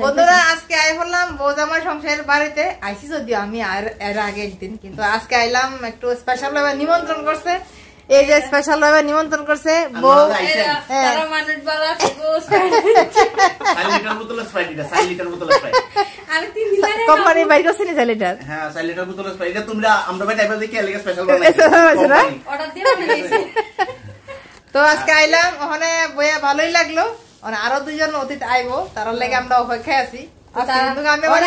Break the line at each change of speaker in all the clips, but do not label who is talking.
বন্ধুরা আজকে আই হলাম বৌজামার সংসারের বাড়িতে আইসি, যদিও আমি এর আগে একদিন, কিন্তু আজকে আইলাম একটু স্পেশাল ভাবে নিমন্ত্রণ করছে। এই যে স্পেশাল ভাবে নিমন্ত্রণ করছে বউ, কোম্পানি বাইর করছে নি 4 লিটার। হ্যাঁ 4 লিটার বোতল স্প্রাইট এটা তোমরা আমরা ভাই টাইপের দেখে এলাকা স্পেশাল বানাইছে না, অর্ডার দিয়ে বানাইছে। তো আজকে আইলাম, ওখানে বইয়া ভালোই লাগলো। আরো দুজন অতিথি আইবো, তার লাগে আমরা অপেক্ষায় আছি।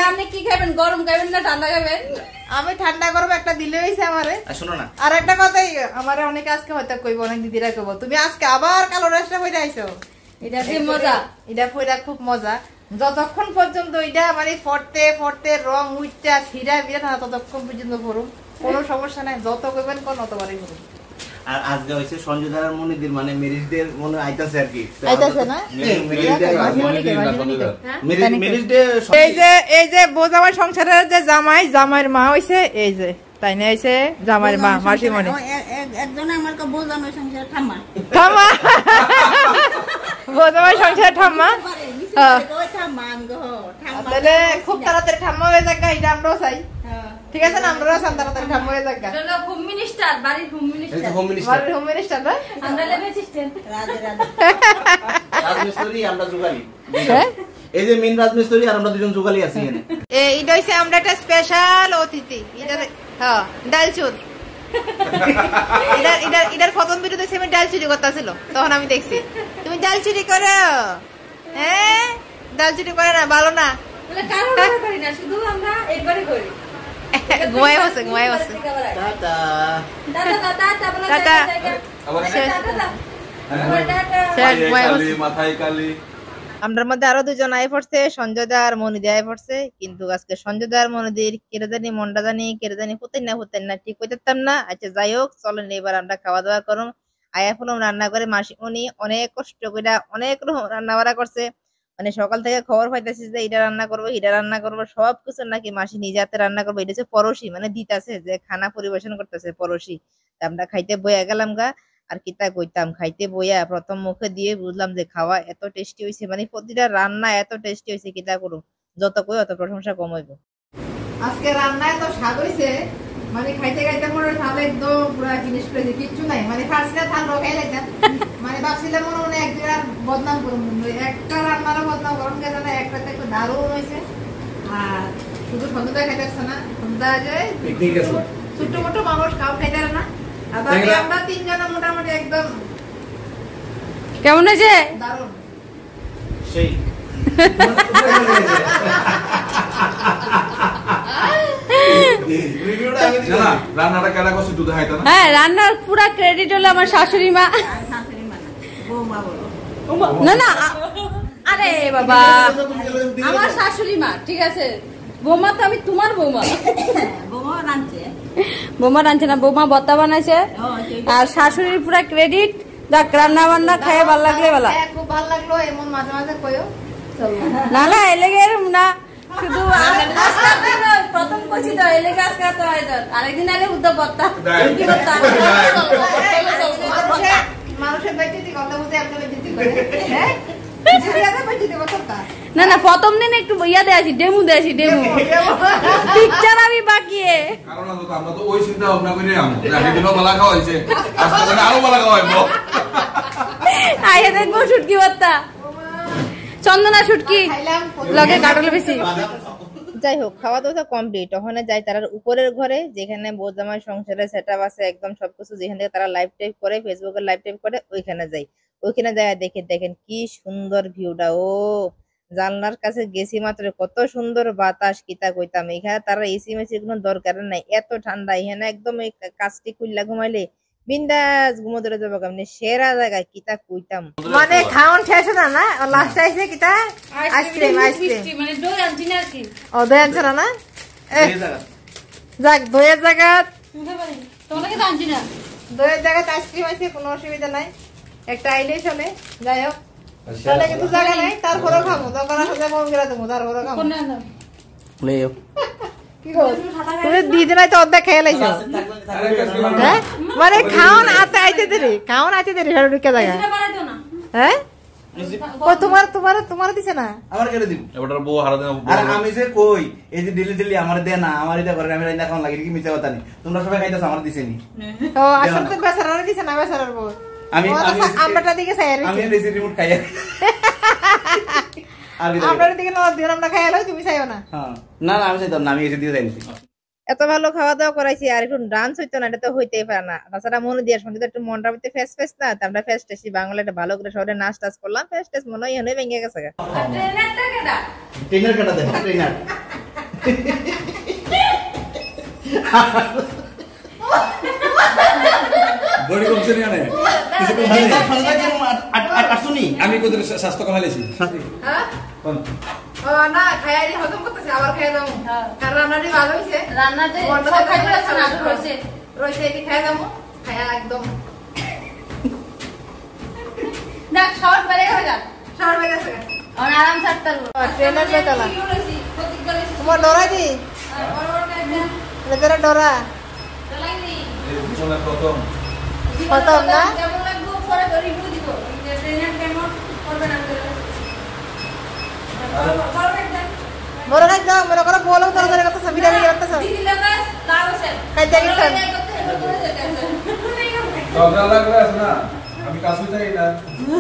আপনি কি খাবেন, গরম খাবেন না ঠান্ডা খাবেন? আমি ঠান্ডা গরম একটা দিলে হইছে আমারে। শুনো না, আর একটা কথাই আমারে অনেক আজকে হয়তো কইব, অনেক দিদিরা কইব তুমি আজকে আবার কালো ড্রেসটা পরে আইছো। এটা কি মজা, এটা পরে খুব মজা। যতক্ষণ পর্যন্ত এটা মানে ফটতে ফটতে রং উইটা ছিড়া বিরা না, ততক্ষণ পর্যন্ত পড়ুম, কোনো সমস্যা নাই। যত কইবেন কোন ততবারই পড়ুম। আর আজকে হইছে সঞ্জয় দাদার মনিদের মানে মেরিজদের মনে আইতাছে আর কি, আইতাছে না এই যে বোজামাই সংসারের যে জামাইয়ের মা হইছে, এই যে তাই না, হইছে জামাইয়ের মা মাসিমণি। একজন আমার কো বোজামাই সংসারের ঠাম্মা, ঠাম্মা বোজামাই সংসারের ঠাম্মা। তাহলে খুব তাড়াতাড়ি ঠাম্মা হয়ে যাক, এটা আমরাও চাই। ঠিক আছে না, আমরা তাড়াতাড়ি ঠাম্মা হয়ে যাক। হোম মিনিস্টার, বাড়ির হোম মিনিস্টার, বাড়ির হোম মিনিস্টার না, আমরা লেভেল অ্যাসিস্ট্যান্ট, রাজমিস্ত্রি আমরা জুগালি। এই যে মেন রাজমিস্ত্রি আর আমরা দুজন জুগালি আছি এখানে। এইটা হইছে আমরা একটা স্পেশাল অতিথি। এটা হ্যাঁ ডালচুর, এটার প্রথম ভিডিওতে আমি ডাল চুরি করতেছিল, তখন আমি দেখছি তুমি ডাল চুরি করো। হ্যাঁ ডাল চুরি করে না, ভালো না, করি না, শুধু আমরা একবারই করি। ঘুমাই বসে আমরার মধ্যে আরো দুজন আয় পড়ছে, সঞ্জয় দা আর মনিদি আয় পড়ছে। কিন্তু আজকে সঞ্জয় দা আর মনিদির কেড়ে জানি মনটা জানি কেড়ে জানি হতেন না ঠিক হইতাম না। আচ্ছা যাই হোক, চলেন এবার আমরা খাওয়া দাওয়া করুন। আয়া ফুলম রান্না করে মাসিমণি অনেক কষ্ট করে অনেক রান্না বাড়া করছে। মানে সকাল থেকে খবর পাইতেছি যে এটা রান্না করবো সবকিছু নাকি মাসি নিজে হাতে রান্না করবো। এটা হচ্ছে পরশি, মানে দিতাছে যে খানা পরিবেশন করতেছে পরশি। আমরা খাইতে বইয়া গেলাম গা, আর কিতা কইতাম, খাইতে বইয়া প্রথম মুখে দিয়ে বুঝলাম যে খাওয়া এত টেস্টি হয়েছে, মানে প্রতিটা রান্না এত টেস্টি হয়েছে, কিতা করো যত কই অত প্রশংসা কম হইব। আজকে রান্না এত স্বাদ হয়েছে, মানে খাইতে খাইতে মনে থাল একদম পুরা জিনিস করেছে, কিচ্ছু নাই। মানে ফার্স্টে থাল রকাই লাগতাম, মানে ভাবছিলাম মনে মনে একদিন আর বদনাম করুন, একটা রান্নারও বদনাম করুন গেছে না, একটাতে একটু দারুণ হয়েছে। আর শুধু সন্ধ্যা খাইতে আসছে না, সন্ধ্যা যায় ছোট্ট মোটো মানুষ খাও খাইতে না, আর বাকি আমরা তিনজনে মোটামুটি একদম কেমন হয়েছে, দারুণ সেই রান্নার পুরা ক্রেডিট হলো আমার শাশুড়ি মা। না না আরে বাবা, আমার শাশুড়ি মা, ঠিক আছে বৌমা তো আমি তোমার বৌমা, বৌমা রাঁধছে না, বৌমা ভর্তা বানাইছে। আর শাশুড়ির পুরা ক্রেডিট। দেখ রান্না বান্না খাইয়ে ভালো লাগলে বলা, খুব ভালো লাগলো, এমন মাঝে মাঝে কইও না না এলেগে এরম না, শুধু প্রথম কইছি তো এলেগে আজকে তো আরেকদিন আগে উদ্যোগ ভর্তা মানুষের বেঁচে কথা বুঝে আপনি বেঁচে করে। হ্যাঁ না না প্রথম দিন একটু ইয়া দিয়ে আসি, ডেমু দিয়ে আসি, ডেমু পিকচার আমি বাকি আমরা তো ওই চিন্তা ভাবনা করে ভালো খাওয়া হয়েছে, আরো ভালো খাওয়া হইব। আইয়া দেখবো শুটকি ভর্তা, চন্দনা শুটকি লগে কাটল বেশি। যাই হোক খাওয়া দাওয়া কমপ্লিট। ওখানে যাই তার উপরের ঘরে, যেখানে বৌজামাই সংসারের সেটআপ আছে একদম সবকিছু, যেখান থেকে তারা লাইভ টাইপ করে, ফেসবুকে লাইভ টাইপ করে, ওইখানে যাই। ওইখানে যায় দেখেন কি সুন্দর ভিউটা। ও জানলার কাছে গেছি মাত্র কত সুন্দর বাতাস, কিতা কইতাম। এখানে তারা এসি মেসি কোনো দরকার নাই, এত ঠান্ডা। এখানে একদম এই কাজটি খুললা ঘুমাইলে বিন্দাস ঘুমোতে যাবো, কেমনি সেরা জায়গায়, কিতা কইতাম। মানে খাওয়ান শেষ না না, লাস্ট আইছে কিতা আইসক্রিম, মানে দই আনছি না কি, ও দই আনছ না, যাক দইয়ের জায়গা তোমাকে তো আনছি না, দইয়ের জায়গায় আইসক্রিম আছে, কোনো অসুবিধা নাই, একটা আইলেই চলে। যাই হোক তাহলে কিন্তু জায়গা নাই, তারপরেও খাবো, দরকার আছে মন গেলা দেবো, তারপরেও খাবো। তুমি দিদি নাই তো অর্ধেক খেয়ে লাইছো, মানে খাওন আইতে দেরি, খাওন আইতে দেরি ঢুকে জায়গা। হ্যাঁ তোমার তোমার তোমার দিছে না
আমার কেটে দিব
ওটার বউ হারা দেন
আর আমি যে কই এই যে দিল্লি দিল্লি আমার দে না আমার এটা করে আমি রান্না খাওয়া লাগে কি মিছা কথা নেই তোমরা সবাই খাইতেছ আমার দিছেনি
ও আসলে তো বেচারার দিছে না বেচারার বউ
আমি
আমরাটা দিকে চাই
আমি এই রিমোট খাইয়া আর
আমরাটা দিকে না দিন আমরা খাইয়া লই তুমি চাইও না
হ্যাঁ না না আমি চাইতাম না আমি এসে দিয়ে যাইছি
এত ভালো খাওয়া দাওয়া করাইছি আর একটু ডান্স হইতো না এটা তো হইতেই পারে না তাছাড়া মনে দিয়ে সন্ধ্যা একটু মনটা ভিতরে ফেস ফেস না তো আমরা ফেস টেসি বাংলা একটা ভালো করে শহরে নাচ টাচ করলাম ফেস টেস মনে হয় এনে ভেঙে গেছে
ট্রেনার কাটা দেন ট্রেনার
বডি কমছে নি আনে কিছু কম নেই আমি কত স্বাস্থ্য কমাইছি
হ্যাঁ ও না খাইয়ারি হজম করতেছে আবার খাইয়া দাও কারণ রান্নাটি ভালো হইছে রান্নাতে সব খাইতে আছে না রইছে রইছে এটি খাইয়া দাও খাইয়া একদম না শর্ট বেরে গেছে শর্ট বেরে গেছে আর আরাম ছাড়তাল ট্রেনার বেতালা তোমার ডরা দি লেজরা ডরা লাগনি
জীবনে প্রথম
না
কেমন লাগবে পরে রিভিউ দিব ট্রেনার কেমন করবে না
বড় না যাও মনে করো বলো তোর ধরে কথা সবিরা নিয়ে করতেছ
দিদি লাগাস কারো সে
কাইতে গেছেন
ঝগড়া লাগবে না আমি কাছে যাই না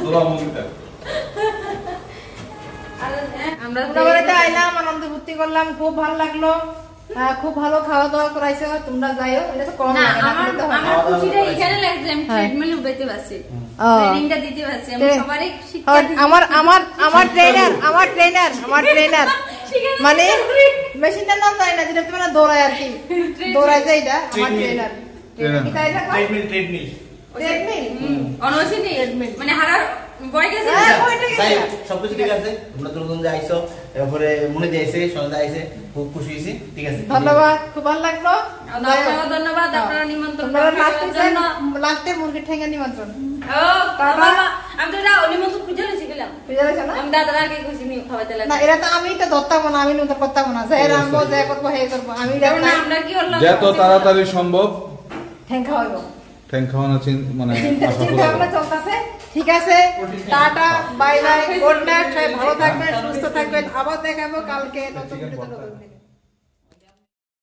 তোরা মুমিতা
আমরা বাড়িতে আইলাম আনন্দ ফুর্তি করলাম খুব ভালো লাগলো খুব ভালো খাওয়া দাওয়া করাইছো তোমরা যাইও এটা তো কম
না আমার খুশিটা এখানে লাগছে আমি ট্রেডমিল উঠাইতে পারছি ট্রেনিংটা দিতে পারছি আমি সবারই শিক্ষা
আমার ট্রেনার মানে মেশিনটার নাম জানি না যেটা তোমরা দৌড়ায় আর কি দৌড়ায় যায় এটা আমার ট্রেনার
ট্রেডমিল
অনসিনি মানে হারার বয় গেছে
সবকিছু ঠিক আছে তোমরা দুজন যে আইছো এরপরে মনে দিয়েছে সন্ধ্যা আইছে খুব খুশি হইছি ঠিক আছে
ধন্যবাদ খুব ভালো লাগলো
ধন্যবাদ আপনারা নিমন্ত্রণ
করার জন্য লাস্টে মুরগি ঠেঙ্গা নিমন্ত্রণ
ও বাবা আমি তো এটা নিমন্ত্রণ পূজা হইছে গেলাম
পূজা হইছে না
আমি দাদার আগে খুশি নি খাওয়াতে লাগা
না এরা তো আমি তো ধরতাম না আমি তো করতাম না যে রামবো যে করব হে করব আমি
যেমন আমরা কি হলো
যত তাড়াতাড়ি সম্ভব
ঠ্যাং খাওয়াবো
ঠ্যাং খাওয়ানো মানে আশা করি
আমরা চলতেছে ঠিক আছে tata bye bye good night সবাই ভালো থাকবেন সুস্থ থাকবেন আবার দেখাবো কালকে নতুন ভিডিওতে